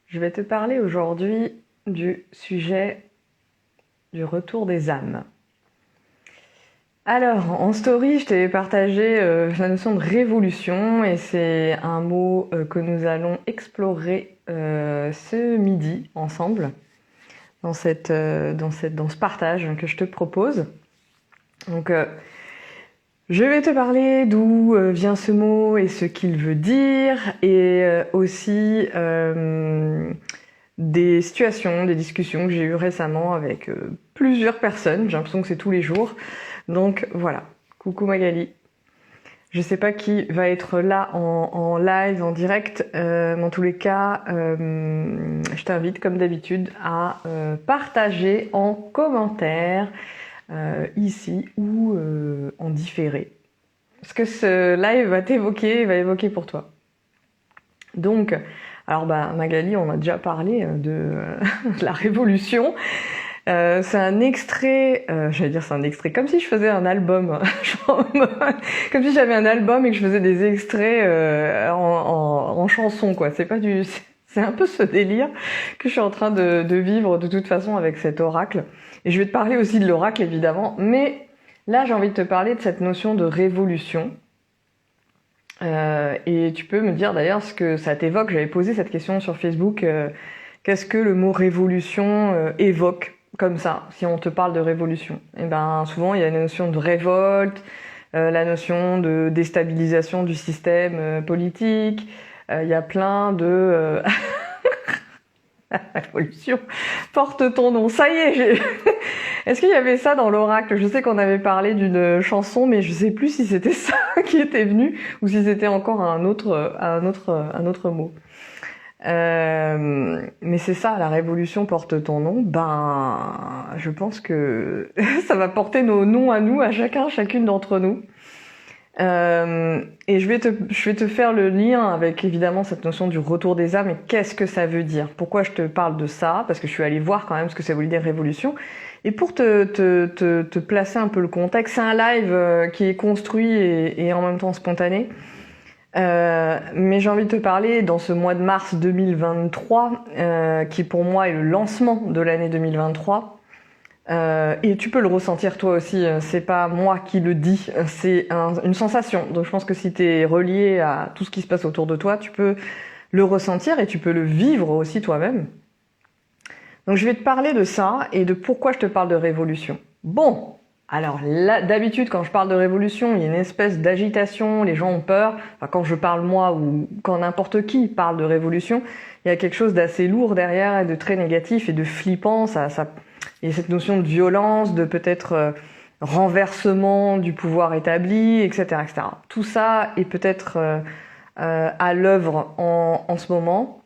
Je vais te parler aujourd'hui du sujet du retour des âmes. Alors, en story, je t'ai partagé la notion de révolution et c'est un mot que nous allons explorer ce midi ensemble dans ce partage que je te propose. Donc, je vais te parler d'où vient ce mot et ce qu'il veut dire et aussi des situations, des discussions que j'ai eues récemment avec plusieurs personnes. J'ai l'impression que c'est tous les jours. Donc voilà, coucou Magali. Je sais pas qui va être là en live, en direct, mais en tous les cas, je t'invite comme d'habitude à partager en commentaire ici ou en différé ce que ce live va évoquer pour toi. Donc, alors Magali, on a déjà parlé de la révolution. C'est un extrait, j'allais dire c'est un extrait, comme si je faisais un album, comme si j'avais un album et que je faisais des extraits en chanson, quoi. C'est un peu ce délire que je suis en train de vivre de toute façon avec cet oracle. Et je vais te parler aussi de l'oracle évidemment, mais là j'ai envie de te parler de cette notion de révolution. Et tu peux me dire d'ailleurs ce que ça t'évoque. J'avais posé cette question sur Facebook. Qu'est-ce que le mot révolution évoque comme ça, si on te parle de révolution? Et ben souvent il y a la notion de révolte, la notion de déstabilisation du système politique. Il y a plein de révolution porte ton nom. Ça y est, est-ce qu'il y avait ça dans l'oracle? Je sais qu'on avait parlé d'une chanson, mais je sais plus si c'était ça qui était venu ou si c'était encore un autre mot. Mais c'est ça, la révolution porte ton nom. Je pense que ça va porter nos noms à nous, à chacune d'entre nous. Et je vais te faire le lien avec évidemment cette notion du retour des âmes et qu'est-ce que ça veut dire. Pourquoi je te parle de ça? Parce que je suis allée voir quand même ce que ça voulait dire révolution. Et pour te placer un peu le contexte, c'est un live qui est construit et en même temps spontané. Mais j'ai envie de te parler dans ce mois de mars 2023, qui pour moi est le lancement de l'année 2023. Et tu peux le ressentir toi aussi, c'est pas moi qui le dis, c'est une sensation. Donc je pense que si t'es relié à tout ce qui se passe autour de toi, tu peux le ressentir et tu peux le vivre aussi toi-même. Donc je vais te parler de ça et de pourquoi je te parle de révolution. Bon, alors là, d'habitude quand je parle de révolution, il y a une espèce d'agitation, les gens ont peur. Enfin, quand je parle moi ou quand n'importe qui parle de révolution, il y a quelque chose d'assez lourd derrière et de très négatif et de flippant. Il y a cette notion de violence, de peut-être renversement du pouvoir établi, etc., etc. Tout ça est peut-être à l'œuvre en ce moment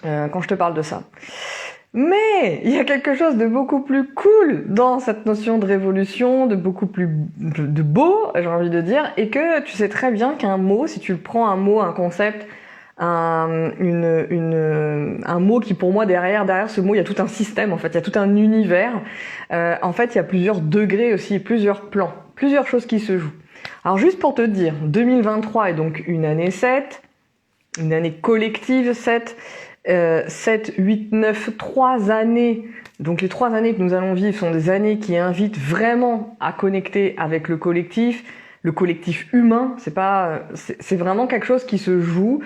quand je te parle de ça. Mais il y a quelque chose de beaucoup plus cool dans cette notion de révolution, de beaucoup plus de beau, j'ai envie de dire, et que tu sais très bien qu'un mot, si tu le prends un mot, un concept, un mot qui pour moi derrière ce mot il y a tout un système en fait, il y a tout un univers. En fait il y a plusieurs degrés aussi, plusieurs plans, plusieurs choses qui se jouent. Alors juste pour te dire, 2023 est donc une année 7, une année collective 7, 7, 8, 9, 3 années. Donc les 3 années que nous allons vivre sont des années qui invitent vraiment à connecter avec le collectif humain. C'est vraiment quelque chose qui se joue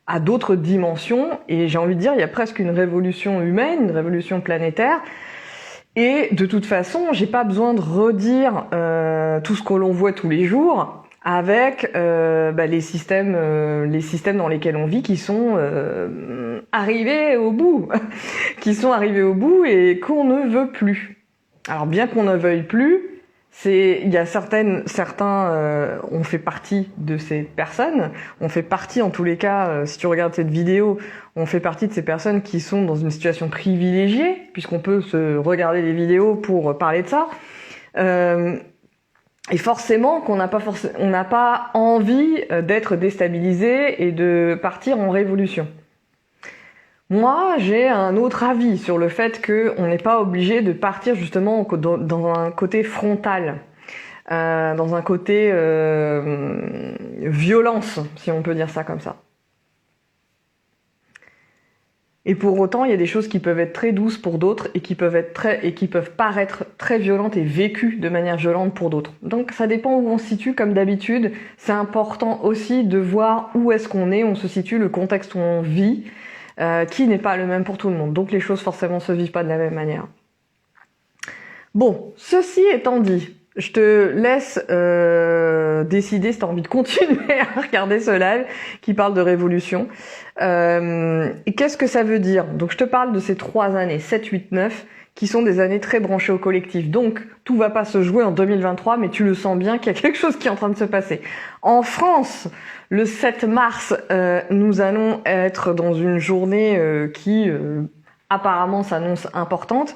à d'autres dimensions et j'ai envie de dire il y a presque une révolution humaine, une révolution planétaire et de toute façon j'ai pas besoin de redire tout ce que l'on voit tous les jours avec les systèmes dans lesquels on vit qui sont arrivés au bout et qu'on ne veut plus. Alors bien qu'on ne veuille plus, il y a certains, on fait partie de ces personnes, on fait partie en tous les cas, si tu regardes cette vidéo, on fait partie de ces personnes qui sont dans une situation privilégiée, puisqu'on peut se regarder les vidéos pour parler de ça. Et forcément qu'on on n'a pas envie d'être déstabilisé et de partir en révolution. Moi, j'ai un autre avis sur le fait qu'on n'est pas obligé de partir justement dans un côté frontal, dans un côté violence, si on peut dire ça comme ça. Et pour autant, il y a des choses qui peuvent être très douces pour d'autres et qui peuvent paraître très violentes et vécues de manière violente pour d'autres. Donc ça dépend où on se situe, comme d'habitude. C'est important aussi de voir où est-ce qu'on est, on se situe, le contexte où on vit, qui n'est pas le même pour tout le monde. Donc les choses forcément se vivent pas de la même manière. Bon, ceci étant dit, je te laisse décider si tu as envie de continuer à regarder ce live qui parle de révolution. Et qu'est-ce que ça veut dire? Donc je te parle de ces 3 années, 7, 8, 9, qui sont des années très branchées au collectif. Donc tout va pas se jouer en 2023, mais tu le sens bien qu'il y a quelque chose qui est en train de se passer. En France, le 7 mars, nous allons être dans une journée qui apparemment s'annonce importante.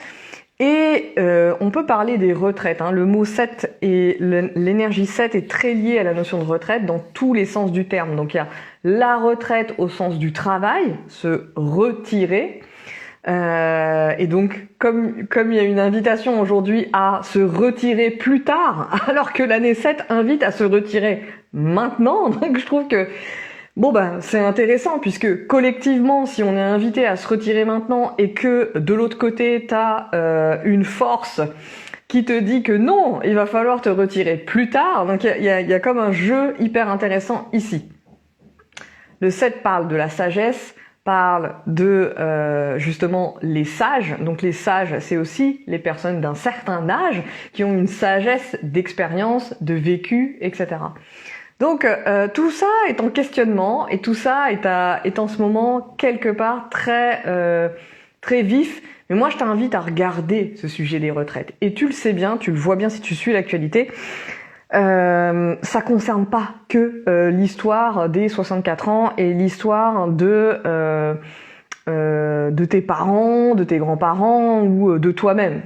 Et on peut parler des retraites. Le mot 7 et l'énergie 7 est très lié à la notion de retraite dans tous les sens du terme. Donc il y a la retraite au sens du travail, se retirer. Et donc comme il y a une invitation aujourd'hui à se retirer plus tard, alors que l'année 7 invite à se retirer maintenant, donc je trouve que c'est intéressant puisque collectivement, si on est invité à se retirer maintenant et que de l'autre côté, t'as une force qui te dit que non, il va falloir te retirer plus tard. Donc il y a comme un jeu hyper intéressant ici. Le 7 parle de la sagesse, parle de justement les sages. Donc les sages, c'est aussi les personnes d'un certain âge qui ont une sagesse d'expérience, de vécu, etc. Donc tout ça est en questionnement et tout ça est en ce moment quelque part très vif. Mais moi je t'invite à regarder ce sujet des retraites. Et tu le sais bien, tu le vois bien si tu suis l'actualité. Ça concerne pas que l'histoire des 64 ans et l'histoire de tes parents, de tes grands-parents ou de toi-même.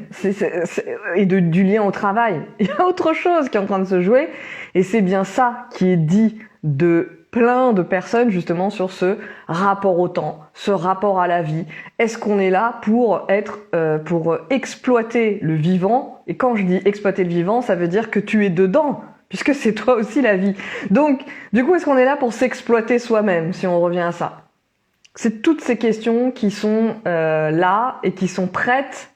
Et du lien au travail. Il y a autre chose qui est en train de se jouer et c'est bien ça qui est dit de plein de personnes justement sur ce rapport au temps, ce rapport à la vie. Est-ce qu'on est là pour exploiter le vivant? Et quand je dis exploiter le vivant, ça veut dire que tu es dedans, puisque c'est toi aussi la vie. Donc, du coup, est-ce qu'on est là pour s'exploiter soi-même, si on revient à ça? C'est toutes ces questions qui sont là et qui sont prêtes,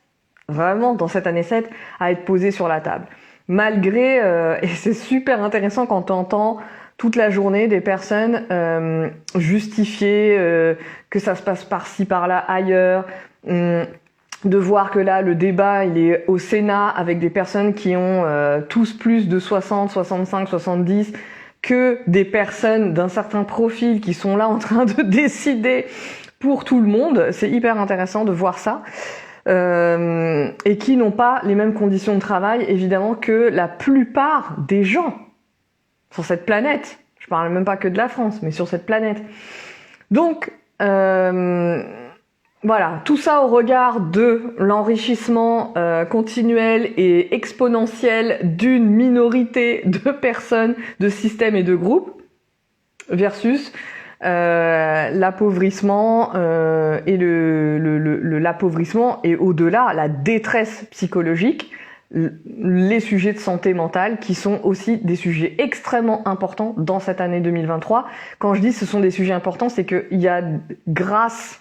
vraiment, dans cette année 7, à être posées sur la table. Malgré, et c'est super intéressant quand tu entends toute la journée des personnes justifier que ça se passe par-ci, par-là, ailleurs, de voir que là, le débat, il est au Sénat avec des personnes qui ont tous plus de 60, 65, 70, que des personnes d'un certain profil qui sont là en train de décider pour tout le monde. C'est hyper intéressant de voir ça. Et qui n'ont pas les mêmes conditions de travail, évidemment, que la plupart des gens sur cette planète. Je parle même pas que de la France, mais sur cette planète. Donc, voilà, tout ça au regard de l'enrichissement continuel et exponentiel d'une minorité de personnes, de systèmes et de groupes, versus l'appauvrissement et l'appauvrissement et au-delà la détresse psychologique, les sujets de santé mentale qui sont aussi des sujets extrêmement importants dans cette année 2023. Quand je dis ce sont des sujets importants, c'est qu'il y a grâce,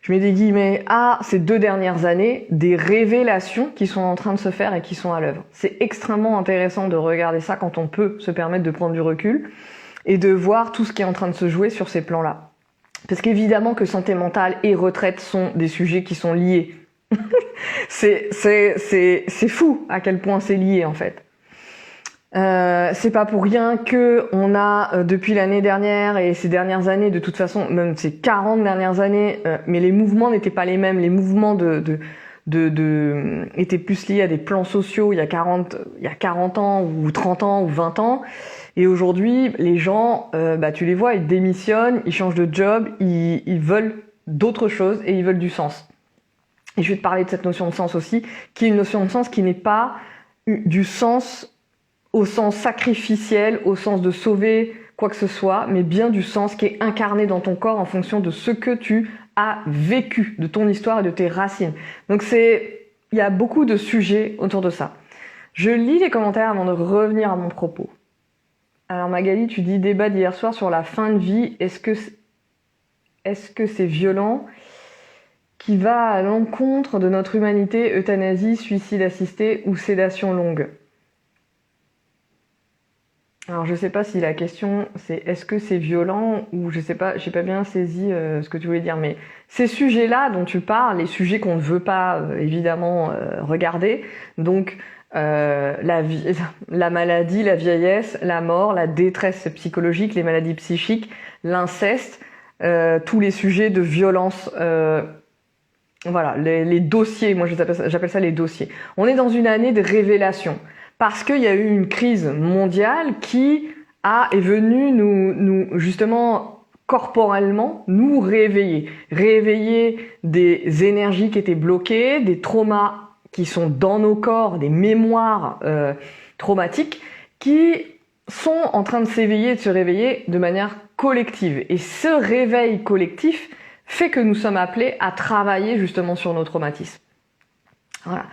je mets des guillemets, à ces 2 dernières années, des révélations qui sont en train de se faire et qui sont à l'œuvre. C'est extrêmement intéressant de regarder ça quand on peut se permettre de prendre du recul et de voir tout ce qui est en train de se jouer sur ces plans-là. Parce qu'évidemment que santé mentale et retraite sont des sujets qui sont liés. c'est fou à quel point c'est lié en fait. C'est pas pour rien que on a depuis l'année dernière et ces dernières années, de toute façon, même ces 40 dernières années, mais les mouvements n'étaient pas les mêmes. Les mouvements étaient plus liés à des plans sociaux il y a 40 ans ou 30 ans ou 20 ans. Et aujourd'hui, les gens, tu les vois, ils démissionnent, ils changent de job, ils veulent d'autres choses et ils veulent du sens. Et je vais te parler de cette notion de sens aussi, qui est une notion de sens qui n'est pas du sens au sens sacrificiel, au sens de sauver quoi que ce soit, mais bien du sens qui est incarné dans ton corps en fonction de ce que tu as vécu, de ton histoire et de tes racines. Donc il y a beaucoup de sujets autour de ça. Je lis les commentaires avant de revenir à mon propos. Alors Magali, tu dis débat d'hier soir sur la fin de vie, est-ce est-ce que c'est violent, qui va à l'encontre de notre humanité, euthanasie, suicide assisté ou sédation longue. Alors je sais pas si la question c'est est-ce que c'est violent ou je sais pas, j'ai pas bien saisi ce que tu voulais dire, mais ces sujets-là dont tu parles, les sujets qu'on ne veut pas évidemment regarder, donc la vie, la maladie, la vieillesse, la mort, la détresse psychologique, les maladies psychiques, l'inceste, tous les sujets de violence, voilà, les dossiers, moi j'appelle ça les dossiers. On est dans une année de révélation. Parce qu'il y a eu une crise mondiale qui est venue nous justement corporellement nous réveiller. Réveiller des énergies qui étaient bloquées, des traumas qui sont dans nos corps, des mémoires traumatiques qui sont en train de s'éveiller et de se réveiller de manière collective. Et ce réveil collectif fait que nous sommes appelés à travailler justement sur nos traumatismes. Voilà.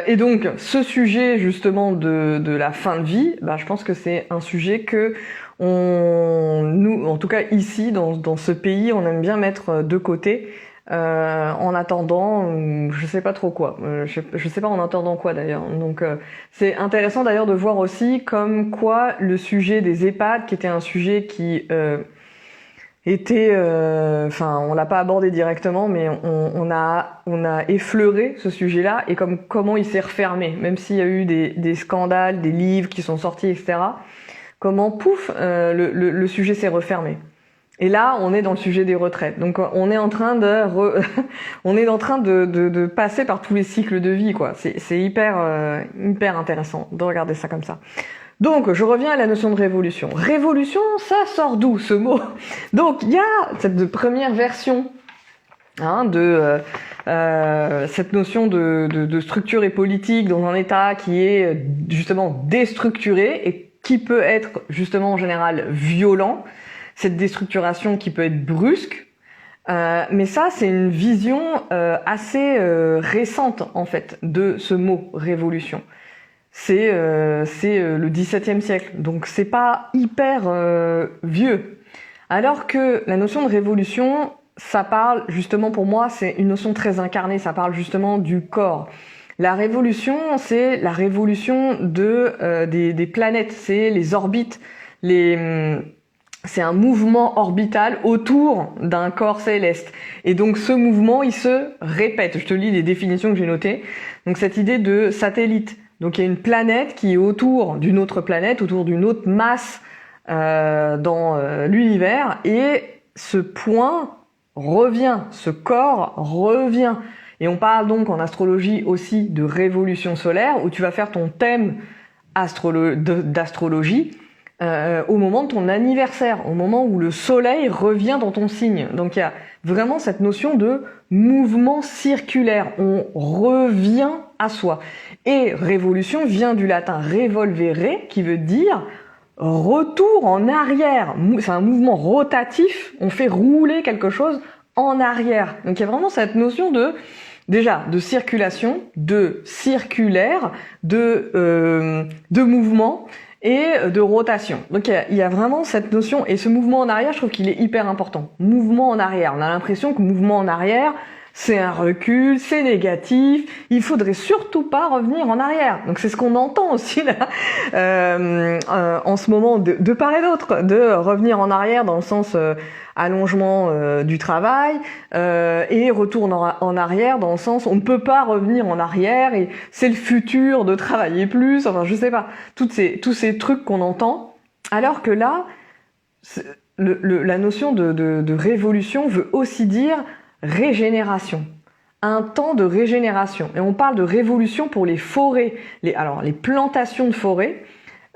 Et donc, ce sujet justement de la fin de vie, je pense que c'est un sujet que nous, en tout cas ici, dans ce pays, on aime bien mettre de côté en attendant, je sais pas trop quoi. Je sais pas en attendant quoi d'ailleurs. Donc, c'est intéressant d'ailleurs de voir aussi comme quoi le sujet des EHPAD, qui était un sujet qui on l'a pas abordé directement, mais on a effleuré ce sujet-là et comment il s'est refermé, même s'il y a eu des scandales, des livres qui sont sortis, etc. Comment pouf, le sujet s'est refermé. Et là, on est dans le sujet des retraites. Donc, on est en train de passer par tous les cycles de vie, quoi. C'est hyper intéressant de regarder ça comme ça. Donc, je reviens à la notion de révolution. Révolution, ça sort d'où, ce mot? Donc, il y a cette première version de cette notion de structure et politique dans un État qui est justement déstructuré et qui peut être justement en général violent. Cette déstructuration qui peut être brusque. Mais ça, c'est une vision assez récente, en fait, de ce mot révolution. C'est le XVIIe siècle, donc c'est pas hyper vieux. Alors que la notion de révolution, ça parle justement, pour moi, c'est une notion très incarnée, ça parle justement du corps. La révolution, c'est la révolution des planètes, c'est les orbites, c'est un mouvement orbital autour d'un corps céleste. Et donc ce mouvement, il se répète. Je te lis les définitions que j'ai notées. Donc cette idée de satellite. Donc il y a une planète qui est autour d'une autre planète, autour d'une autre masse dans l'univers, et ce point revient, ce corps revient. Et on parle donc en astrologie aussi de révolution solaire, où tu vas faire ton thème d'astrologie au moment de ton anniversaire, au moment où le soleil revient dans ton signe. Donc il y a vraiment cette notion de mouvement circulaire. On revient à soi. Et révolution vient du latin revolvere, qui veut dire retour en arrière. C'est un mouvement rotatif. On fait rouler quelque chose en arrière. Donc il y a vraiment cette notion de circulation, de circulaire, de mouvement et de rotation. Donc il y a vraiment cette notion, et ce mouvement en arrière, je trouve qu'il est hyper important. Mouvement en arrière. On a l'impression que mouvement en arrière, c'est un recul, c'est négatif, il faudrait surtout pas revenir en arrière. Donc c'est ce qu'on entend aussi là, en ce moment, de part et d'autre, de revenir en arrière dans le sens allongement du travail, et retour en arrière dans le sens on ne peut pas revenir en arrière, et c'est le futur de travailler plus, enfin je sais pas, tous ces trucs qu'on entend, alors que là, la notion de révolution veut aussi dire régénération, un temps de régénération. Et on parle de révolution pour les forêts, les plantations de forêts,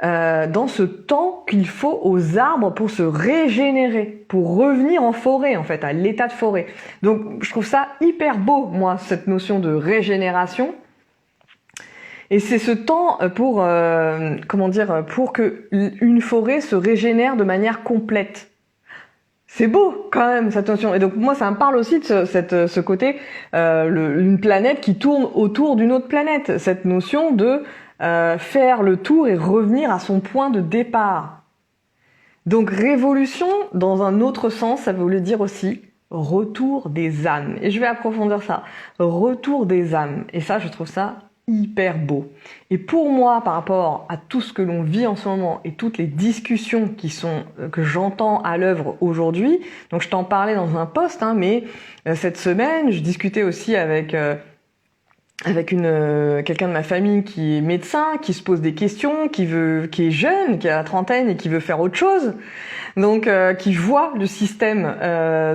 dans ce temps qu'il faut aux arbres pour se régénérer, pour revenir en forêt, en fait, à l'état de forêt. Donc je trouve ça hyper beau, moi, cette notion de régénération. Et c'est ce temps pour que une forêt se régénère de manière complète. C'est beau quand même cette notion. Et donc moi ça me parle aussi de ce côté une planète qui tourne autour d'une autre planète. Cette notion de faire le tour et revenir à son point de départ. Donc révolution dans un autre sens, ça voulait dire aussi retour des âmes. Et je vais approfondir ça. Retour des âmes. Et ça, je trouve ça hyper beau. Et pour moi, par rapport à tout ce que l'on vit en ce moment et toutes les discussions que j'entends à l'œuvre aujourd'hui, donc je t'en parlais dans un post, mais cette semaine, je discutais aussi avec quelqu'un de ma famille qui est médecin, qui se pose des questions, qui est jeune, qui a la trentaine et qui veut faire autre chose. Donc qui voit le système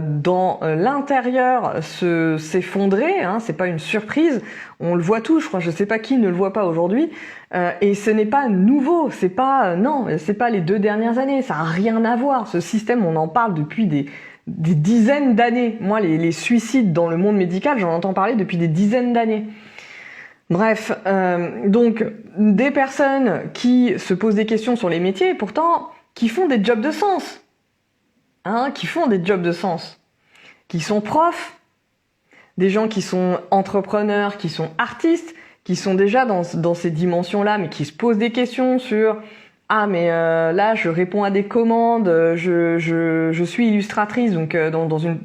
dans l'intérieur s'effondrer, c'est pas une surprise, on le voit tous, je crois, je sais pas qui ne le voit pas aujourd'hui, et ce n'est pas nouveau, c'est pas les 2 dernières années, ça a rien à voir. Ce système, on en parle depuis des dizaines d'années. Moi, les suicides dans le monde médical, j'en entends parler depuis des dizaines d'années. Bref, donc des personnes qui se posent des questions sur les métiers, pourtant qui font des jobs de sens, qui sont profs, des gens qui sont entrepreneurs, qui sont artistes, qui sont déjà dans ces dimensions-là, mais qui se posent des questions sur là je réponds à des commandes, je suis illustratrice, donc dans une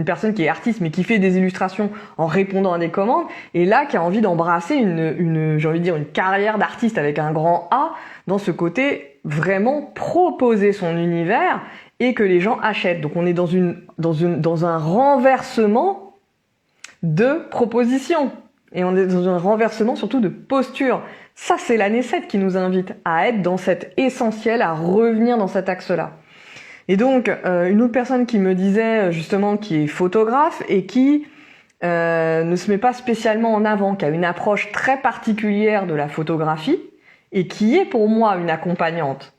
personne qui est artiste mais qui fait des illustrations en répondant à des commandes, et là qui a envie d'embrasser j'ai envie de dire une carrière d'artiste avec un grand A, dans ce côté vraiment proposer son univers et que les gens achètent. Donc on est dans un renversement de propositions. Et on est dans un renversement surtout de posture. Ça, c'est l'année 7 qui nous invite à être dans cet essentiel, à revenir dans cet axe-là. Et donc, une autre personne qui me disait justement qui est photographe et qui ne se met pas spécialement en avant, qui a une approche très particulière de la photographie et qui est pour moi une accompagnante.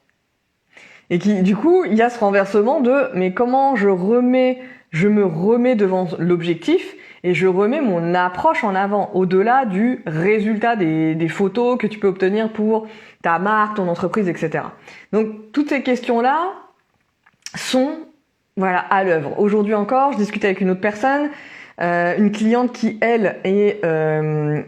Et qui, du coup, il y a ce renversement de mais comment je me remets devant l'objectif et je remets mon approche en avant, au-delà du résultat des photos que tu peux obtenir pour ta marque, ton entreprise, etc. Donc, toutes ces questions-là sont, à l'œuvre. Aujourd'hui encore, je discutais avec une autre personne, une cliente qui, elle, est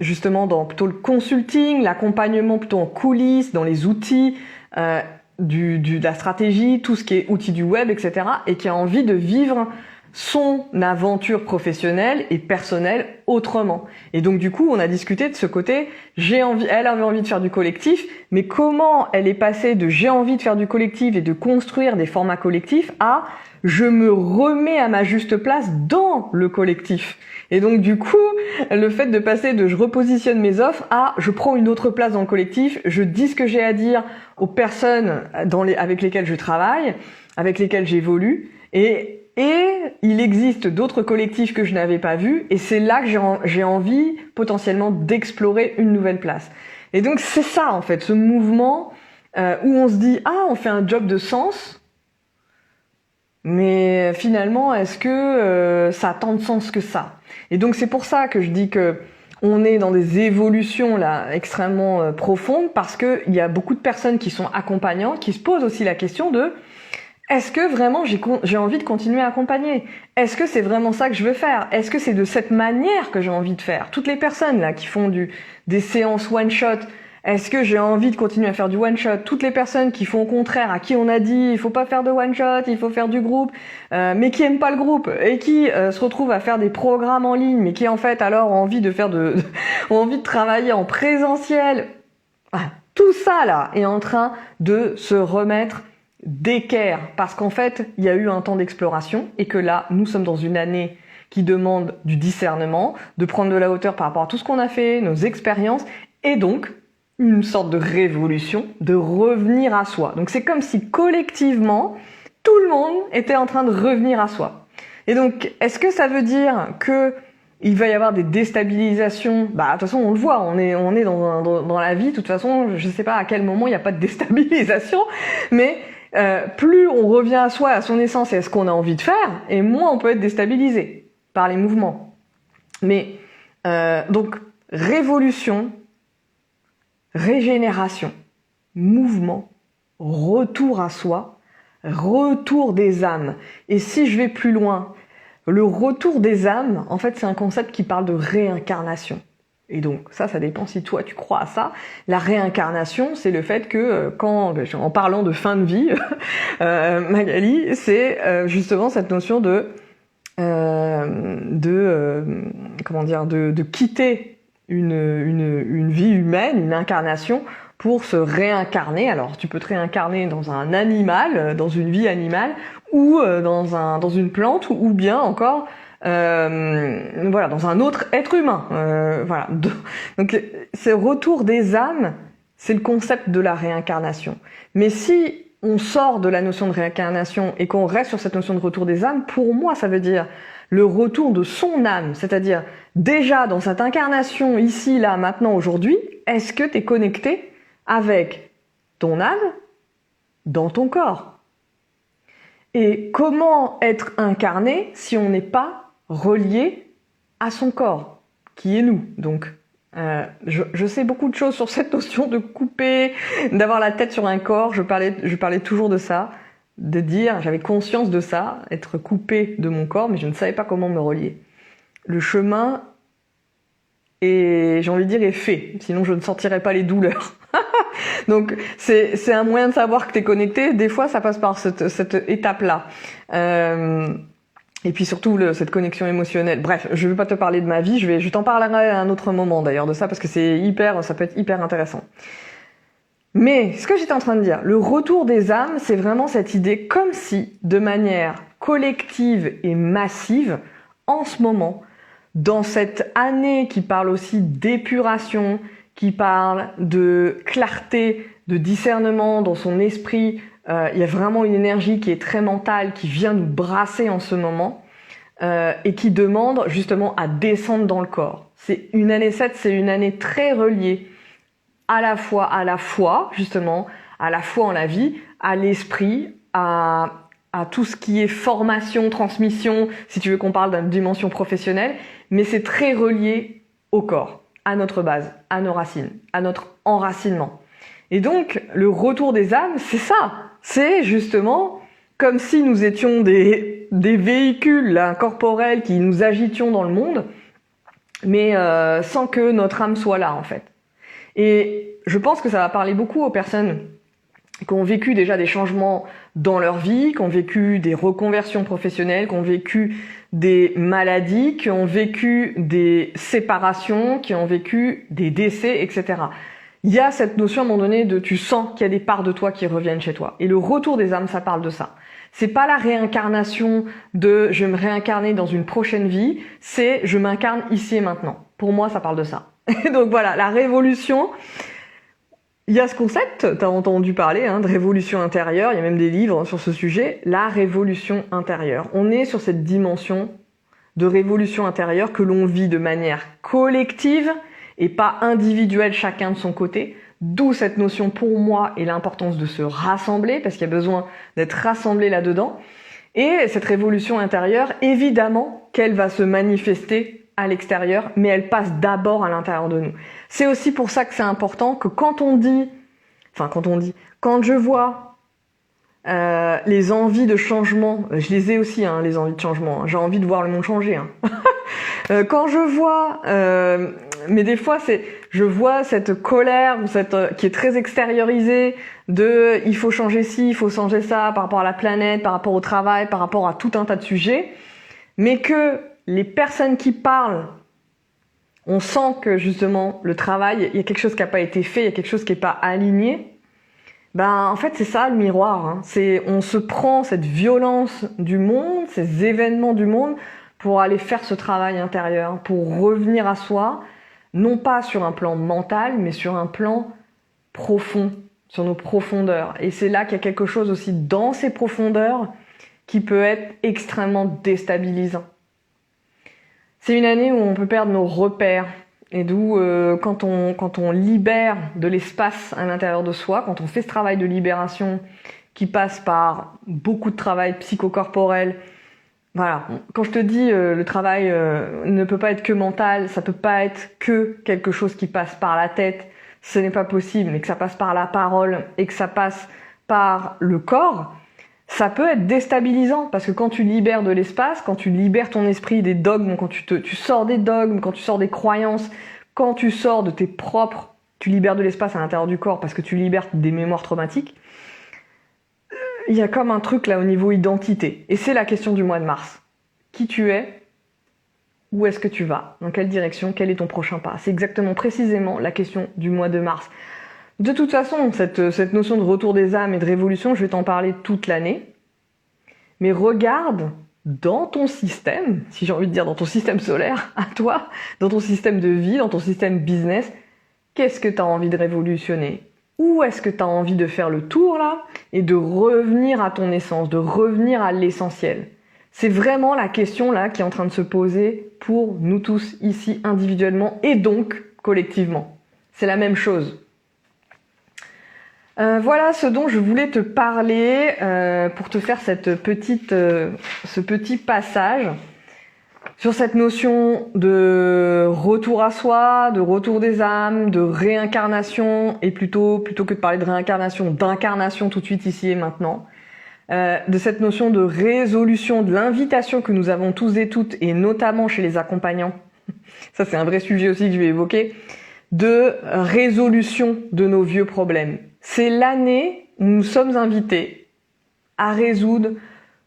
justement dans plutôt le consulting, l'accompagnement plutôt en coulisses, dans les outils, de la stratégie, tout ce qui est outils du web, etc. et qui a envie de vivre son aventure professionnelle et personnelle autrement. Et donc du coup, on a discuté de ce côté, elle avait envie de faire du collectif, mais comment elle est passée de j'ai envie de faire du collectif et de construire des formats collectifs à je me remets à ma juste place dans le collectif. Et donc du coup, le fait de passer de je repositionne mes offres à je prends une autre place dans le collectif, je dis ce que j'ai à dire aux personnes avec lesquelles je travaille, avec lesquelles j'évolue, et il existe d'autres collectifs que je n'avais pas vus, et c'est là que j'ai envie potentiellement d'explorer une nouvelle place. Et donc c'est ça en fait, ce mouvement où on se dit on fait un job de sens, mais finalement est-ce que ça a tant de sens que ça? Et donc c'est pour ça que je dis que on est dans des évolutions là extrêmement profondes, parce que il y a beaucoup de personnes qui sont accompagnantes, qui se posent aussi la question de est-ce que vraiment j'ai envie de continuer à accompagner? Est-ce que c'est vraiment ça que je veux faire? Est-ce que c'est de cette manière que j'ai envie de faire? Toutes les personnes là qui font des séances one shot, est-ce que j'ai envie de continuer à faire du one shot? Toutes les personnes qui font au contraire, à qui on a dit il faut pas faire de one shot, il faut faire du groupe, mais qui aiment pas le groupe et qui se retrouvent à faire des programmes en ligne, mais qui en fait alors ont envie de travailler en présentiel. Tout ça là est en train de se remettre d'équerre, parce qu'en fait, il y a eu un temps d'exploration et que là, nous sommes dans une année qui demande du discernement, de prendre de la hauteur par rapport à tout ce qu'on a fait, nos expériences, et donc une sorte de révolution, de revenir à soi. Donc c'est comme si collectivement, tout le monde était en train de revenir à soi. Et donc, est-ce que ça veut dire que il va y avoir des déstabilisations? De toute façon, on le voit, on est dans la vie, de toute façon, je sais pas à quel moment il n'y a pas de déstabilisation, mais plus on revient à soi, à son essence et à ce qu'on a envie de faire, et moins on peut être déstabilisé par les mouvements. Mais donc révolution, régénération, mouvement, retour à soi, retour des âmes. Et si je vais plus loin, le retour des âmes, en fait, c'est un concept qui parle de réincarnation. Et donc, ça dépend si toi tu crois à ça. La réincarnation, c'est le fait que en parlant de fin de vie, Magali, c'est justement cette notion de comment dire, de quitter une vie humaine, une incarnation, pour se réincarner. Alors, tu peux te réincarner dans un animal, dans une vie animale, ou dans une plante, ou bien encore voilà, dans un autre être humain. Voilà. Donc, ce retour des âmes, c'est le concept de la réincarnation. Mais si on sort de la notion de réincarnation et qu'on reste sur cette notion de retour des âmes, pour moi, ça veut dire le retour de son âme, c'est-à-dire déjà dans cette incarnation ici, là, maintenant, aujourd'hui, est-ce que tu es connecté avec ton âme dans ton corps? Et comment être incarné si on n'est pas relié à son corps, qui est nous? Donc, je sais beaucoup de choses sur cette notion de couper, d'avoir la tête sur un corps. Je parlais toujours de ça, de dire, j'avais conscience de ça, être coupé de mon corps, mais je ne savais pas comment me relier. Le chemin est, j'ai envie de dire, est fait. Sinon, je ne sentirais pas les douleurs. Donc, c'est un moyen de savoir que tu es connecté. Des fois, ça passe par cette étape-là. Et puis surtout cette connexion émotionnelle. Bref, je vais pas te parler de ma vie, je t'en parlerai à un autre moment d'ailleurs de ça parce que ça peut être hyper intéressant. Mais ce que j'étais en train de dire, le retour des âmes, c'est vraiment cette idée comme si, de manière collective et massive, en ce moment, dans cette année qui parle aussi d'épuration, qui parle de clarté, de discernement dans son esprit, il y a vraiment une énergie qui est très mentale, qui vient nous brasser en ce moment, et qui demande justement à descendre dans le corps. C'est une année 7, c'est une année très reliée à la foi, justement, à la foi en la vie, à l'esprit, à tout ce qui est formation, transmission, si tu veux qu'on parle d'une dimension professionnelle, mais c'est très relié au corps, à notre base, à nos racines, à notre enracinement. Et donc, le retour des âmes, c'est ça. C'est justement comme si nous étions des véhicules là, corporels qui nous agitions dans le monde, mais sans que notre âme soit là, en fait. Et je pense que ça va parler beaucoup aux personnes qui ont vécu déjà des changements dans leur vie, qui ont vécu des reconversions professionnelles, qui ont vécu des maladies, qui ont vécu des séparations, qui ont vécu des décès, etc. Il y a cette notion à un moment donné de tu sens qu'il y a des parts de toi qui reviennent chez toi. Et le retour des âmes, ça parle de ça. C'est pas la réincarnation de je vais me réincarner dans une prochaine vie, c'est je m'incarne ici et maintenant. Pour moi, ça parle de ça. Donc voilà, la révolution, il y a ce concept, tu as entendu parler, de révolution intérieure, il y a même des livres sur ce sujet, la révolution intérieure. On est sur cette dimension de révolution intérieure que l'on vit de manière collective et pas individuelle chacun de son côté, d'où cette notion pour moi et l'importance de se rassembler, parce qu'il y a besoin d'être rassemblé là-dedans. Et cette révolution intérieure, évidemment qu'elle va se manifester à l'extérieur, mais elle passe d'abord à l'intérieur de nous. C'est aussi pour ça que c'est important que quand je vois les envies de changement, je les ai aussi, les envies de changement, j'ai envie de voir le monde changer. Quand je vois, mais des fois je vois cette colère qui est très extériorisée de il faut changer ci, il faut changer ça par rapport à la planète, par rapport au travail, par rapport à tout un tas de sujets, mais que les personnes qui parlent, on sent que justement le travail, il y a quelque chose qui n'a pas été fait, il y a quelque chose qui n'est pas aligné. En fait, c'est ça le miroir. On se prend cette violence du monde, ces événements du monde, pour aller faire ce travail intérieur, pour revenir à soi, non pas sur un plan mental, mais sur un plan profond, sur nos profondeurs. Et c'est là qu'il y a quelque chose aussi dans ces profondeurs qui peut être extrêmement déstabilisant. C'est une année où on peut perdre nos repères, et d'où quand on libère de l'espace à l'intérieur de soi, quand on fait ce travail de libération qui passe par beaucoup de travail psychocorporel. Voilà, quand je te dis le travail ne peut pas être que mental, ça peut pas être que quelque chose qui passe par la tête, ce n'est pas possible, mais que ça passe par la parole et que ça passe par le corps, ça peut être déstabilisant parce que quand tu libères de l'espace, quand tu libères ton esprit des dogmes, quand tu sors des dogmes, quand tu sors des croyances, quand tu sors de tes propres, tu libères de l'espace à l'intérieur du corps parce que tu libères des mémoires traumatiques, il y a comme un truc là au niveau identité. Et c'est la question du mois de mars qui tu es, où est-ce que tu vas, dans quelle direction, quel est ton prochain pas. C'est exactement précisément la question du mois de mars. De toute façon, cette notion de retour des âmes et de révolution, je vais t'en parler toute l'année. Mais regarde dans ton système, si j'ai envie de dire dans ton système solaire, à toi, dans ton système de vie, dans ton système business, qu'est-ce que tu as envie de révolutionner? Où est-ce que tu as envie de faire le tour là et de revenir à ton essence, de revenir à l'essentiel? C'est vraiment la question là qui est en train de se poser pour nous tous ici individuellement et donc collectivement. C'est la même chose. Voilà ce dont je voulais te parler pour te faire ce petit passage sur cette notion de retour à soi, de retour des âmes, de réincarnation, et plutôt que de parler de réincarnation, d'incarnation tout de suite ici et maintenant, de cette notion de résolution, de l'invitation que nous avons tous et toutes, et notamment chez les accompagnants, ça c'est un vrai sujet aussi que je vais évoquer, de résolution de nos vieux problèmes. C'est l'année où nous sommes invités à résoudre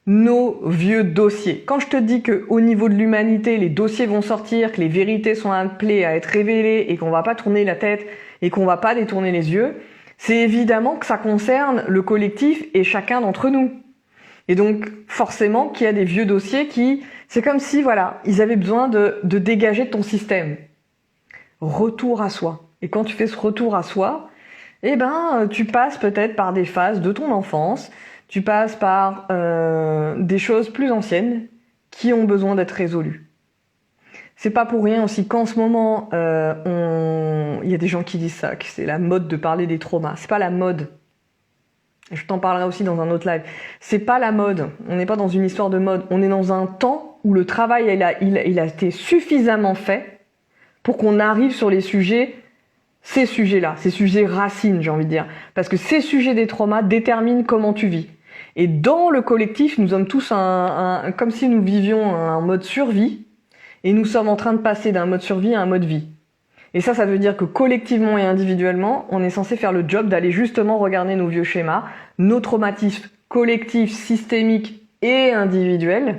nos vieux dossiers. Quand je te dis que au niveau de l'humanité, les dossiers vont sortir, que les vérités sont appelées à être révélées et qu'on va pas tourner la tête et qu'on va pas détourner les yeux, c'est évidemment que ça concerne le collectif et chacun d'entre nous. Et donc, forcément, qu'il y a des vieux dossiers c'est comme si, voilà, ils avaient besoin de dégager de ton système. Retour à soi. Et quand tu fais ce retour à soi, eh ben, tu passes peut-être par des phases de ton enfance, tu passes par des choses plus anciennes qui ont besoin d'être résolues. C'est pas pour rien aussi qu'en ce moment, il y a des gens qui disent ça, que c'est la mode de parler des traumas. C'est pas la mode. Je t'en parlerai aussi dans un autre live. C'est pas la mode. On n'est pas dans une histoire de mode. On est dans un temps où le travail il a été suffisamment fait pour qu'on arrive sur ces sujets-là, ces sujets racines, j'ai envie de dire. Parce que ces sujets des traumas déterminent comment tu vis. Et dans le collectif, nous sommes tous comme si nous vivions un mode survie, et nous sommes en train de passer d'un mode survie à un mode vie. Et ça veut dire que collectivement et individuellement, on est censé faire le job d'aller justement regarder nos vieux schémas, nos traumatismes collectifs, systémiques et individuels,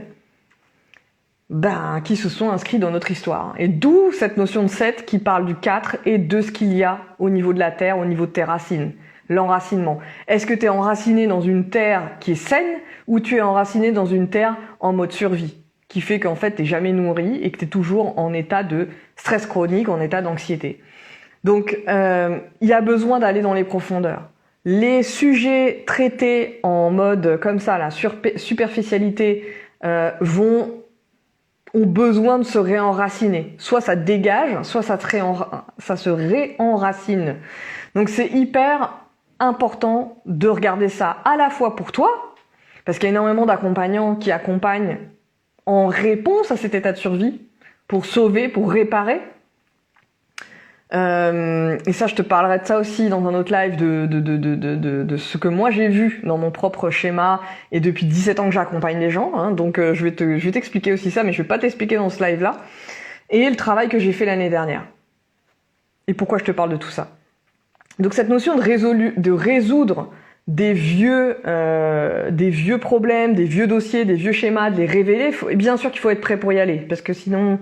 qui se sont inscrits dans notre histoire. Et d'où cette notion de 7 qui parle du 4 et de ce qu'il y a au niveau de la terre, au niveau de tes racines. L'enracinement. Est-ce que tu es enraciné dans une terre qui est saine ou tu es enraciné dans une terre en mode survie, qui fait qu'en fait tu n'es jamais nourri et que tu es toujours en état de stress chronique, en état d'anxiété. Donc il y a besoin d'aller dans les profondeurs. Les sujets traités en mode comme ça, la superficialité, ont besoin de se réenraciner. Soit ça dégage, soit ça se réenracine. Donc c'est hyper important de regarder ça à la fois pour toi, parce qu'il y a énormément d'accompagnants qui accompagnent en réponse à cet état de survie, pour sauver, pour réparer. Et ça, je te parlerai de ça aussi dans un autre live, de ce que moi j'ai vu dans mon propre schéma, et depuis 17 ans que j'accompagne les gens, hein, donc je vais t'expliquer aussi ça, mais je vais pas t'expliquer dans ce live-là, et le travail que j'ai fait l'année dernière. Et pourquoi je te parle de tout ça. Donc cette notion de résoudre des vieux problèmes, des vieux dossiers, des vieux schémas, de les révéler, bien sûr qu'il faut être prêt pour y aller, parce que sinon...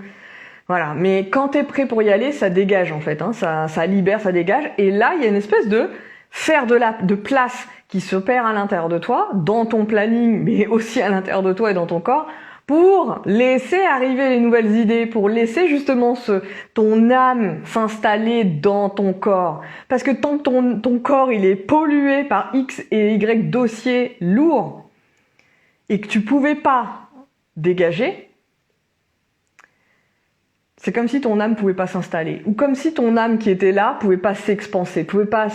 Voilà, mais quand t'es prêt pour y aller, ça dégage en fait, hein, ça libère, ça dégage. Et là, il y a une espèce de faire de place qui s'opère à l'intérieur de toi, dans ton planning, mais aussi à l'intérieur de toi et dans ton corps, pour laisser arriver les nouvelles idées, pour laisser justement ton âme s'installer dans ton corps. Parce que tant que ton corps il est pollué par X et Y dossiers lourds, et que tu pouvais pas dégager, c'est comme si ton âme pouvait pas s'installer. Ou comme si ton âme qui était là pouvait pas s'expanser, pouvait pas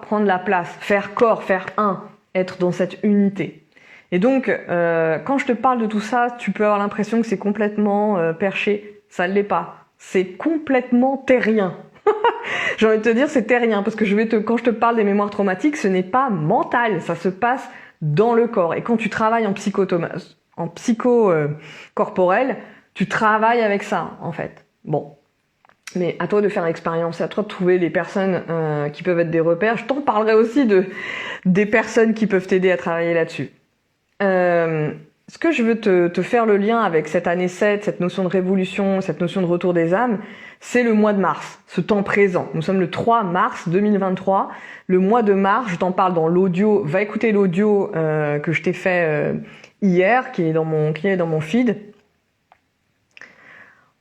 prendre la place, faire corps, faire un, être dans cette unité. Et donc, quand je te parle de tout ça, tu peux avoir l'impression que c'est complètement perché. Ça ne l'est pas. C'est complètement terrien. J'ai envie de te dire, c'est terrien, parce que quand je te parle des mémoires traumatiques, ce n'est pas mental, ça se passe dans le corps. Et quand tu travailles en psycho corporel, tu travailles avec ça, en fait. Bon. Mais à toi de faire l'expérience, c'est à toi de trouver les personnes qui peuvent être des repères. Je t'en parlerai aussi des personnes qui peuvent t'aider à travailler là-dessus. ce que je veux te faire le lien avec cette année 7, cette notion de révolution, cette notion de retour des âmes, c'est le mois de mars, ce temps présent. Nous sommes le 3 mars 2023. Le mois de mars, je t'en parle dans l'audio. Va écouter l'audio que je t'ai fait hier, qui est dans mon feed.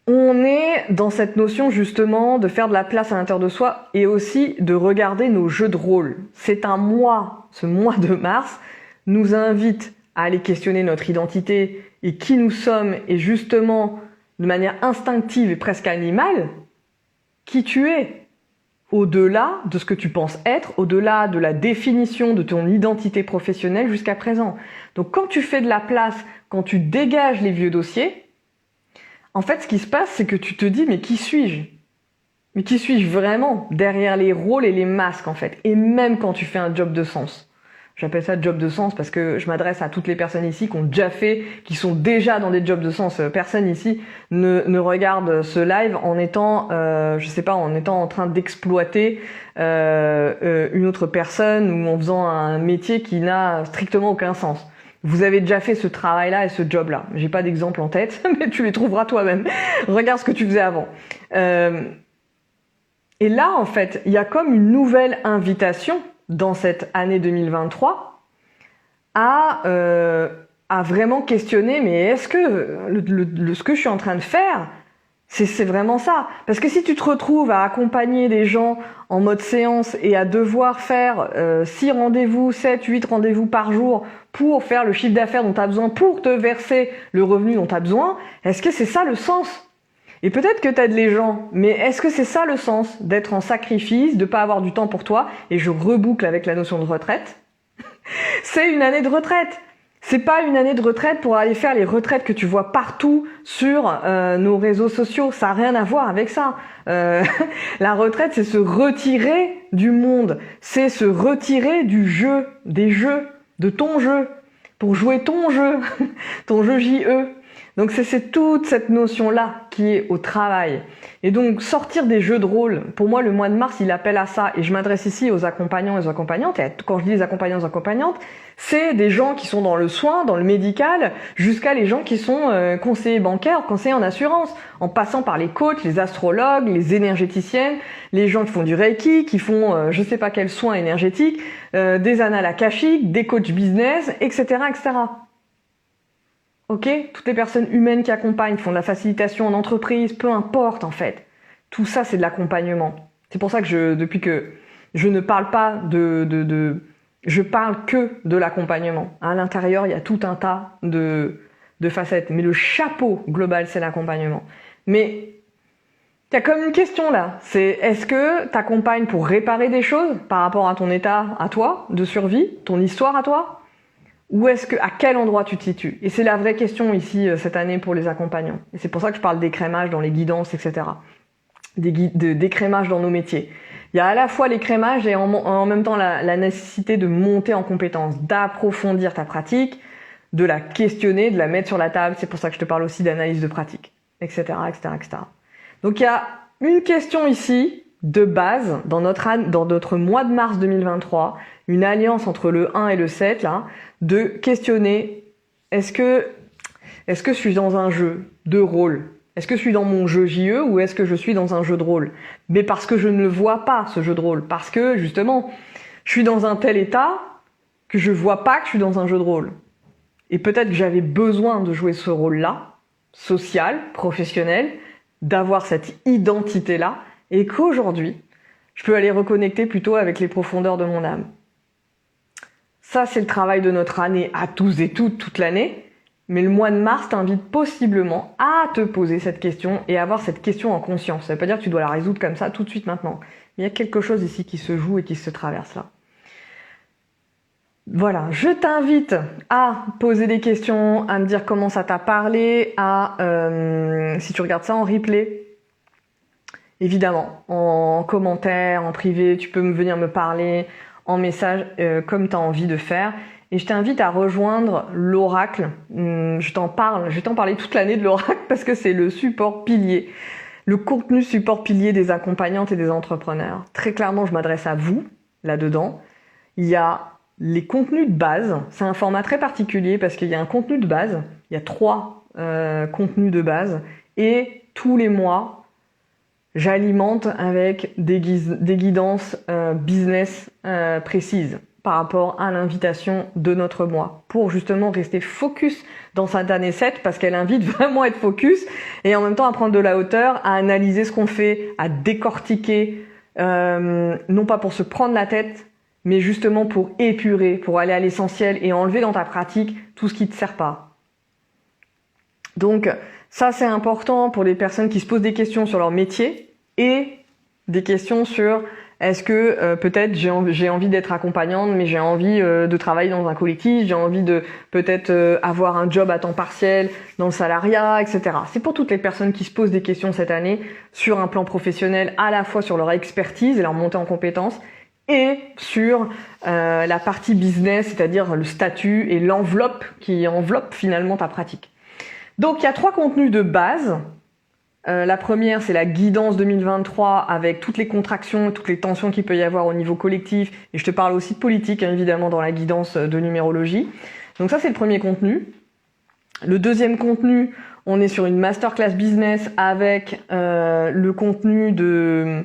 On est dans cette notion justement de faire de la place à l'intérieur de soi et aussi de regarder nos jeux de rôle. C'est un mois, ce mois de mars, nous invite à aller questionner notre identité et qui nous sommes et justement de manière instinctive et presque animale, qui tu es, au-delà de ce que tu penses être, au-delà de la définition de ton identité professionnelle jusqu'à présent. Donc quand tu fais de la place, quand tu dégages les vieux dossiers, en fait ce qui se passe c'est que tu te dis mais qui suis-je ? Mais qui suis-je vraiment derrière les rôles et les masques en fait ? Et même quand tu fais un job de sens. J'appelle ça job de sens parce que je m'adresse à toutes les personnes ici qui ont déjà fait, qui sont déjà dans des jobs de sens. Personne ici ne regarde ce live en étant, je sais pas, en étant en train d'exploiter une autre personne ou en faisant un métier qui n'a strictement aucun sens. Vous avez déjà fait ce travail-là et ce job-là. J'ai pas d'exemple en tête, mais tu les trouveras toi-même. Regarde ce que tu faisais avant. Et là, en fait, il y a comme une nouvelle invitation dans cette année 2023 à vraiment questionner, mais est-ce que ce que je suis en train de faire, c'est vraiment ça ? Parce que si tu te retrouves à accompagner des gens en mode séance et à devoir faire 6 rendez-vous, 7, 8 rendez-vous par jour pour faire le chiffre d'affaires dont tu as besoin, pour te verser le revenu dont tu as besoin, est-ce que c'est ça le sens ? Et peut-être que t'aides les gens, mais est-ce que c'est ça le sens d'être en sacrifice, de pas avoir du temps pour toi ? Et je reboucle avec la notion de retraite. C'est une année de retraite. C'est pas une année de retraite pour aller faire les retraites que tu vois partout sur nos réseaux sociaux. Ça a rien à voir avec ça. La retraite, c'est se retirer du monde. C'est se retirer du jeu, des jeux, de ton jeu, pour jouer ton jeu, ton jeu JE. Donc c'est toute cette notion-là qui est au travail. Et donc sortir des jeux de rôle, pour moi le mois de mars il appelle à ça, et je m'adresse ici aux accompagnants et aux accompagnantes, et quand je dis les accompagnants et aux accompagnantes, c'est des gens qui sont dans le soin, dans le médical, jusqu'à les gens qui sont conseillers bancaires, conseillers en assurance, en passant par les coachs, les astrologues, les énergéticiennes, les gens qui font du Reiki, qui font je sais pas quels soins énergétiques, des annales akashiques, des coachs business, etc., etc. Ok, toutes les personnes humaines qui accompagnent, font de la facilitation en entreprise, peu importe en fait. Tout ça, c'est de l'accompagnement. C'est pour ça que depuis que je ne parle pas je parle que de l'accompagnement. À l'intérieur, il y a tout un tas de facettes. Mais le chapeau global, c'est l'accompagnement. Mais il y a comme une question là. C'est est-ce que tu accompagnes pour réparer des choses par rapport à ton état à toi, de survie, ton histoire à toi ? Ou à quel endroit tu te situes ? Et c'est la vraie question ici, cette année, pour les accompagnants. Et c'est pour ça que je parle d'écrémage dans les guidances, etc. D'écrémage dans nos métiers. Il y a à la fois l'écrémage et en même temps la nécessité de monter en compétence, d'approfondir ta pratique, de la questionner, de la mettre sur la table. C'est pour ça que je te parle aussi d'analyse de pratique, etc., etc., etc. Donc il y a une question ici, de base, dans notre mois de mars 2023, une alliance entre le 1 et le 7, là, de questionner, est-ce que je suis dans un jeu de rôle ? Est-ce que je suis dans mon jeu JE ou est-ce que je suis dans un jeu de rôle ? Mais parce que je ne le vois pas, ce jeu de rôle. Parce que, justement, je suis dans un tel état que je vois pas que je suis dans un jeu de rôle. Et peut-être que j'avais besoin de jouer ce rôle-là, social, professionnel, d'avoir cette identité-là, et qu'aujourd'hui, je peux aller reconnecter plutôt avec les profondeurs de mon âme. Ça, c'est le travail de notre année à tous et toutes, toute l'année. Mais le mois de mars t'invite possiblement à te poser cette question et à avoir cette question en conscience. Ça veut pas dire que tu dois la résoudre comme ça tout de suite maintenant. Mais il y a quelque chose ici qui se joue et qui se traverse là. Voilà, je t'invite à poser des questions, à me dire comment ça t'a parlé, si tu regardes ça en replay. Évidemment, en commentaire, en privé, tu peux venir me parler en message comme tu as envie de faire. Et je t'invite à rejoindre l'oracle. Je vais t'en parler toute l'année de l'oracle parce que c'est le support pilier, le contenu support pilier des accompagnantes et des entrepreneurs. Très clairement, je m'adresse à vous là-dedans. Il y a les contenus de base, c'est un format très particulier parce qu'il y a un contenu de base, il y a 3 contenus de base, et tous les mois, j'alimente avec des guidances business précises par rapport à l'invitation de notre mois, pour justement rester focus dans cette année 7, parce qu'elle invite vraiment à être focus, et en même temps à prendre de la hauteur, à analyser ce qu'on fait, à décortiquer, non pas pour se prendre la tête, mais justement pour épurer, pour aller à l'essentiel et enlever dans ta pratique tout ce qui te sert pas. Donc ça, c'est important pour les personnes qui se posent des questions sur leur métier et des questions sur est-ce que peut-être j'ai envie d'être accompagnante, mais j'ai envie de travailler dans un collectif, j'ai envie de peut-être avoir un job à temps partiel dans le salariat, etc. C'est pour toutes les personnes qui se posent des questions cette année sur un plan professionnel, à la fois sur leur expertise et leur montée en compétences, et sur la partie business, c'est-à-dire le statut et l'enveloppe qui enveloppe finalement ta pratique. Donc il y a 3 contenus de base. La première, c'est la guidance 2023 avec toutes les contractions, toutes les tensions qu'il peut y avoir au niveau collectif. Et je te parle aussi de politique, hein, évidemment, dans la guidance de numérologie. Donc ça, c'est le premier contenu. Le deuxième contenu, on est sur une masterclass business avec le contenu de...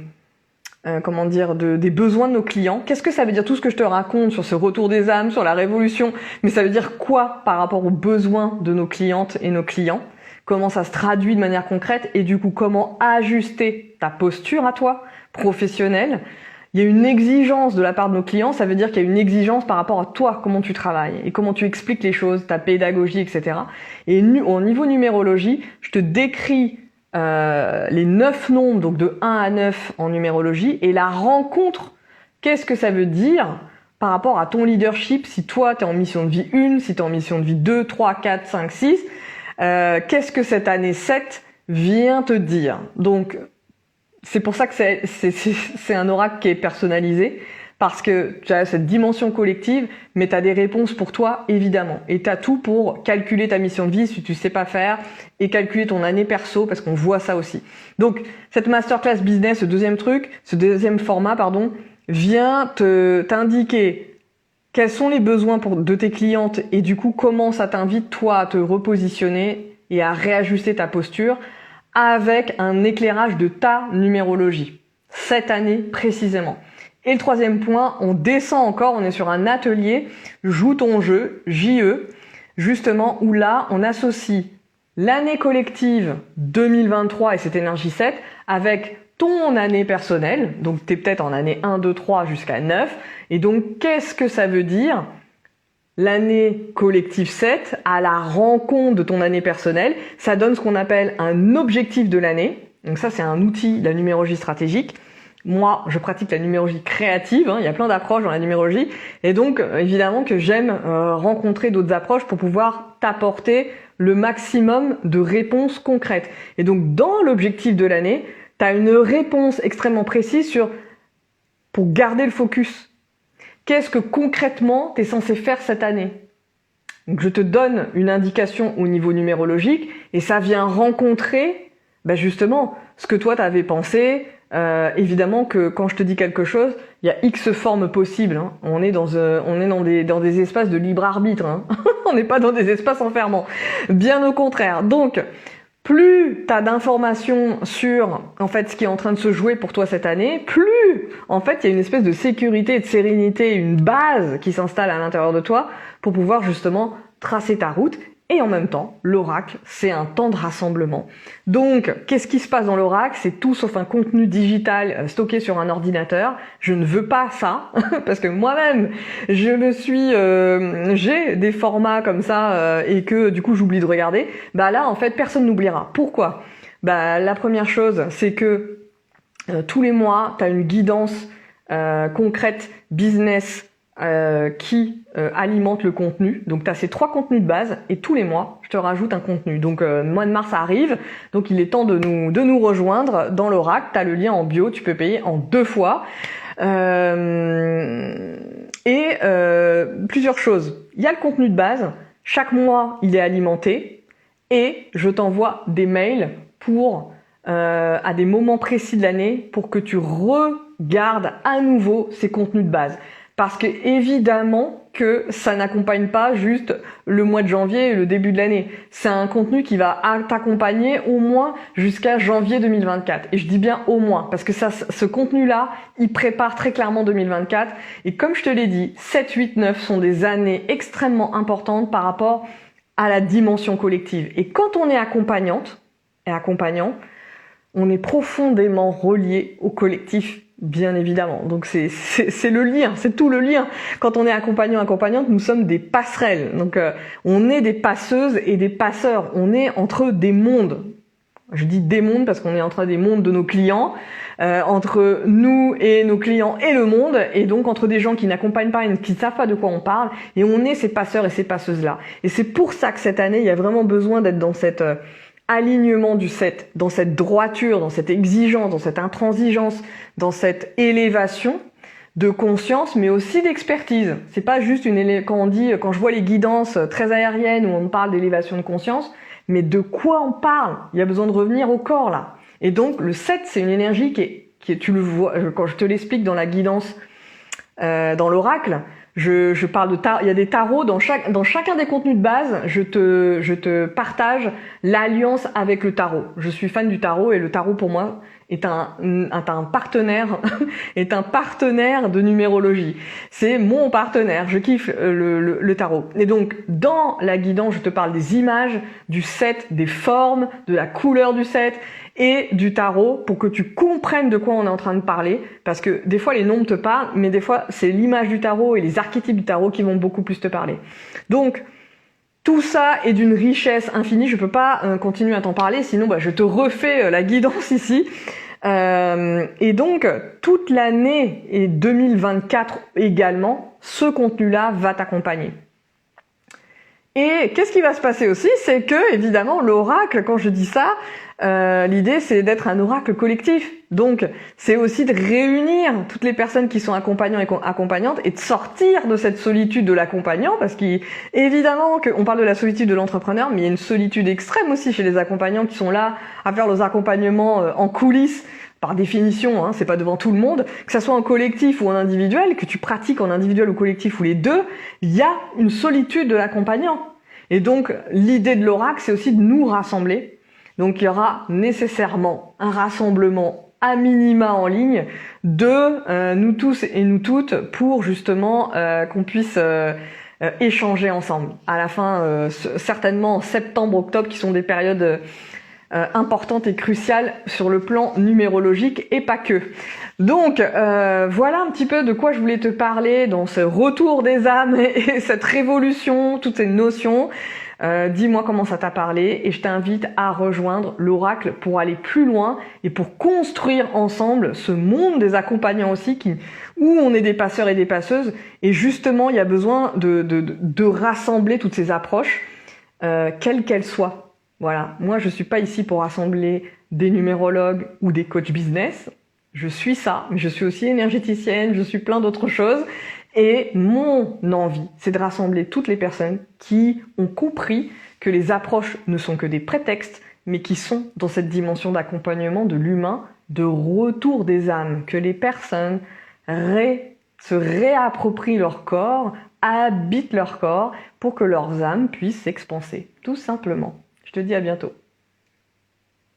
des besoins de nos clients. Qu'est-ce que ça veut dire tout ce que je te raconte sur ce retour des âmes, sur la révolution, mais ça veut dire quoi par rapport aux besoins de nos clientes et nos clients? Comment ça se traduit de manière concrète et du coup comment ajuster ta posture à toi, professionnelle. Il y a une exigence de la part de nos clients, ça veut dire qu'il y a une exigence par rapport à toi, comment tu travailles et comment tu expliques les choses, ta pédagogie, etc. Et au niveau numérologie, je te décris les 9 nombres, donc de 1 à 9 en numérologie, et la rencontre, qu'est-ce que ça veut dire par rapport à ton leadership, si toi tu es en mission de vie 1, si tu es en mission de vie 2, 3, 4, 5, 6, qu'est-ce que cette année 7 vient te dire. Donc c'est pour ça que c'est un oracle qui est personnalisé, parce que tu as cette dimension collective, mais tu as des réponses pour toi, évidemment. Et tu as tout pour calculer ta mission de vie si tu sais pas faire, et calculer ton année perso, parce qu'on voit ça aussi. Donc, cette masterclass business, ce deuxième format, vient t'indiquer quels sont les besoins de tes clientes, et du coup, comment ça t'invite, toi, à te repositionner et à réajuster ta posture avec un éclairage de ta numérologie. Cette année, précisément. Et le troisième point, on descend encore, on est sur un atelier, joue ton jeu, JE, justement, où là, on associe l'année collective 2023 et cette énergie 7 avec ton année personnelle. Donc, tu es peut-être en année 1, 2, 3 jusqu'à 9. Et donc, qu'est-ce que ça veut dire? L'année collective 7 à la rencontre de ton année personnelle, ça donne ce qu'on appelle un objectif de l'année. Donc ça, c'est un outil, la numérologie stratégique. Moi, je pratique la numérologie créative, hein, il y a plein d'approches dans la numérologie, et donc évidemment que j'aime rencontrer d'autres approches pour pouvoir t'apporter le maximum de réponses concrètes. Et donc dans l'objectif de l'année, tu as une réponse extrêmement précise pour garder le focus. Qu'est-ce que concrètement tu es censé faire cette année? Donc je te donne une indication au niveau numérologique, et ça vient rencontrer justement ce que toi tu avais pensé. Évidemment que quand je te dis quelque chose, il y a X formes possibles. Hein. On est dans des espaces de libre arbitre. Hein. On n'est pas dans des espaces enfermants. Bien au contraire. Donc, plus tu as d'informations sur en fait ce qui est en train de se jouer pour toi cette année, plus en fait il y a une espèce de sécurité et de sérénité, une base qui s'installe à l'intérieur de toi pour pouvoir justement tracer ta route. Et en même temps, l'oracle, c'est un temps de rassemblement. Donc, qu'est-ce qui se passe dans l'oracle? C'est tout sauf un contenu digital stocké sur un ordinateur. Je ne veux pas ça, parce que moi-même, j'ai des formats comme ça et que du coup, j'oublie de regarder. Là, en fait, personne n'oubliera. Pourquoi? La première chose, c'est que tous les mois, tu as une guidance concrète, business, qui alimente le contenu. Donc tu as ces 3 contenus de base et tous les mois je te rajoute un contenu. Donc le mois de mars arrive, donc il est temps de nous rejoindre dans l'oracle. Tu as le lien en bio, tu peux payer en 2 fois. Plusieurs choses. Il y a le contenu de base, chaque mois il est alimenté et je t'envoie des mails à des moments précis de l'année pour que tu regardes à nouveau ces contenus de base. parce que évidemment que ça n'accompagne pas juste le mois de janvier et le début de l'année. C'est un contenu qui va t'accompagner au moins jusqu'à janvier 2024. Et je dis bien au moins, parce que ce contenu-là, il prépare très clairement 2024. Et comme je te l'ai dit, 7, 8, 9 sont des années extrêmement importantes par rapport à la dimension collective. Et quand on est accompagnante et accompagnant, on est profondément relié au collectif, bien évidemment. Donc c'est le lien, c'est tout le lien. Quand on est accompagnant, accompagnante, nous sommes des passerelles. Donc on est des passeuses et des passeurs. On est entre des mondes. Je dis des mondes parce qu'on est entre des mondes de nos clients, entre nous et nos clients et le monde, et donc entre des gens qui n'accompagnent pas et qui ne savent pas de quoi on parle, et on est ces passeurs et ces passeuses-là. Et c'est pour ça que cette année, il y a vraiment besoin d'être dans cet alignement du 7, dans cette droiture, dans cette exigence, dans cette intransigeance, dans cette élévation de conscience, mais aussi d'expertise. C'est pas juste quand je vois les guidances très aériennes où on parle d'élévation de conscience, mais de quoi on parle? Il y a besoin de revenir au corps, là. Et donc, le 7, c'est une énergie qui est, tu le vois, quand je te l'explique dans la guidance, dans l'oracle, je parle de il y a des tarots dans chacun des contenus de base, je te partage l'alliance avec le tarot. Je suis fan du tarot et le tarot pour moi est un partenaire est un partenaire de numérologie. C'est mon partenaire, je kiffe le tarot. Et donc dans la guidance, je te parle des images, du 7, des formes, de la couleur du 7 et du tarot pour que tu comprennes de quoi on est en train de parler, parce que des fois les nombres te parlent, mais des fois c'est l'image du tarot et les archétypes du tarot qui vont beaucoup plus te parler. Donc tout ça est d'une richesse infinie, je peux pas continuer à t'en parler, sinon je te refais la guidance ici. Et donc toute l'année et 2024 également, ce contenu-là va t'accompagner. Et qu'est-ce qui va se passer aussi, c'est que évidemment l'oracle, quand je dis ça, l'idée c'est d'être un oracle collectif. Donc c'est aussi de réunir toutes les personnes qui sont accompagnants et accompagnantes et de sortir de cette solitude de l'accompagnant, parce qu'évidemment qu'on parle de la solitude de l'entrepreneur, mais il y a une solitude extrême aussi chez les accompagnants qui sont là à faire leurs accompagnements en coulisses. Par définition, c'est pas devant tout le monde, que ça soit en collectif ou en individuel, que tu pratiques en individuel ou collectif ou les deux, il y a une solitude de l'accompagnant. Et donc, l'idée de l'oracle, c'est aussi de nous rassembler. Donc, il y aura nécessairement un rassemblement à minima en ligne de nous tous et nous toutes pour justement qu'on puisse échanger ensemble. À la fin, certainement en septembre, octobre, qui sont des périodes importante et cruciale sur le plan numérologique et pas que. Donc voilà un petit peu de quoi je voulais te parler dans ce retour des âmes et cette révolution, toutes ces notions. Dis-moi comment ça t'a parlé et je t'invite à rejoindre l'oracle pour aller plus loin et pour construire ensemble ce monde des accompagnants aussi où on est des passeurs et des passeuses, et justement il y a besoin de rassembler toutes ces approches quelles qu'elles soient. Voilà, moi je suis pas ici pour rassembler des numérologues ou des coachs business. Je suis ça, mais je suis aussi énergéticienne, je suis plein d'autres choses. Et mon envie, c'est de rassembler toutes les personnes qui ont compris que les approches ne sont que des prétextes, mais qui sont dans cette dimension d'accompagnement de l'humain, de retour des âmes, que les personnes se réapproprient leur corps, habitent leur corps, pour que leurs âmes puissent s'expanser, tout simplement. Je te dis à bientôt.